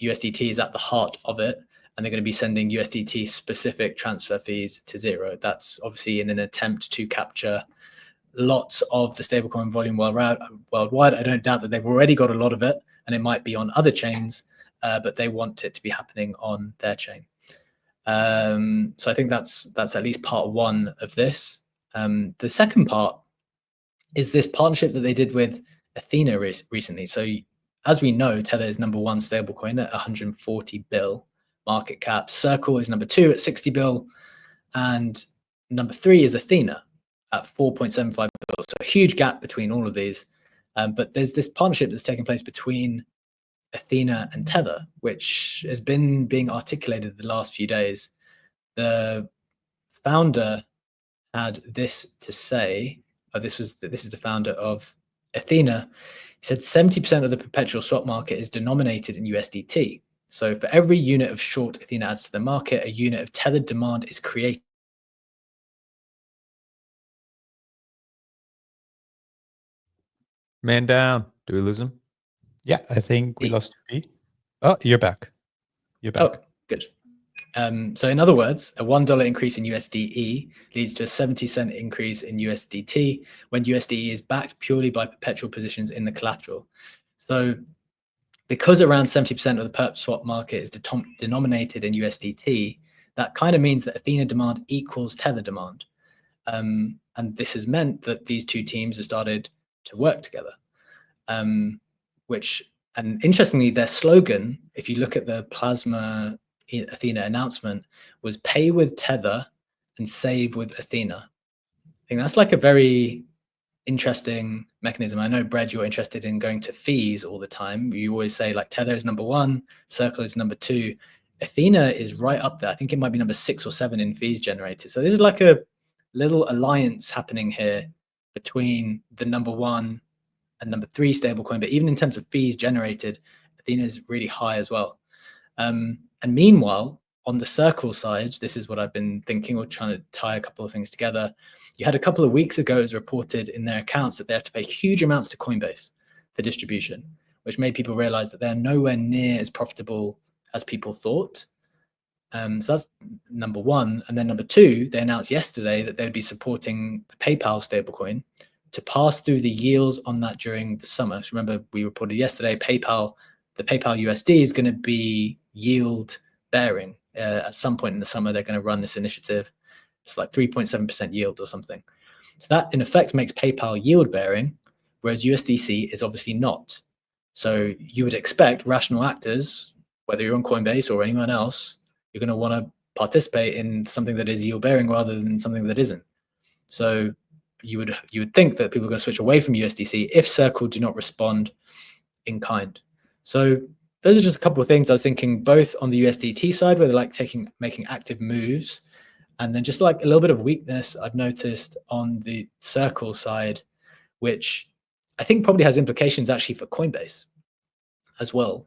USDT is at the heart of it, and they're going to be sending USDT specific transfer fees to zero. That's obviously in an attempt to capture lots of the stablecoin volume worldwide. I don't doubt that they've already got a lot of it, and it might be on other chains, but they want it to be happening on their chain. So I think that's at least part one of this. The second part is this partnership that they did with Athena recently. So as we know, Tether is number one stablecoin at 140 bill market cap. Circle is number two at 60 bill. And number three is Athena at 4.75 bill. So a huge gap between all of these. But there's this partnership that's taking place between Athena and Tether, which has been being articulated the last few days. The founder had this to say. This is the founder of Athena. He said 70% of the perpetual swap market is denominated in USDT. So for every unit of short Athena adds to the market, a unit of tethered demand is created. Man down. Do we lose him? Yeah, I think we lost P. Oh, you're back. You're back. Oh, good. So in other words, a $1 increase in USDE leads to a 70-cent increase in USDT when USDE is backed purely by perpetual positions in the collateral. So because around 70% of the perp swap market is denominated in USDT, that kind of means that Athena demand equals Tether demand. And this has meant that these two teams have started to work together, and interestingly, their slogan, if you look at the Plasma Athena announcement, was pay with Tether and save with Athena. I think that's like a very interesting mechanism. I know, Brad, you're interested in going to fees all the time. You always say like Tether is number one, Circle is number two. Athena is right up there. I think it might be number 6 or 7 in fees generated. So this is like a little alliance happening here between the number one and number 3 stablecoin. But even in terms of fees generated, Athena is really high as well. And meanwhile, on the Circle side, this is what I've been thinking, or trying to tie a couple of things together. You had a couple of weeks ago, it was reported in their accounts that they have to pay huge amounts to Coinbase for distribution, which made people realize that they're nowhere near as profitable as people thought. So that's number one. And then number two, they announced yesterday that they'd be supporting the PayPal stablecoin to pass through the yields on that during the summer. So remember, we reported yesterday, the PayPal USD is going to be yield bearing. At some point in the summer, they're going to run this initiative. It's like 3.7% yield or something. So that in effect makes PayPal yield bearing, whereas USDC is obviously not. So you would expect rational actors, whether you're on Coinbase or anyone else, you're going to want to participate in something that is yield bearing rather than something that isn't. So you would think that people are going to switch away from USDC if Circle do not respond in kind. So those are just a couple of things I was thinking, both on the USDT side, where they're like making active moves, and then just like a little bit of weakness I've noticed on the Circle side, which I think probably has implications actually for Coinbase as well.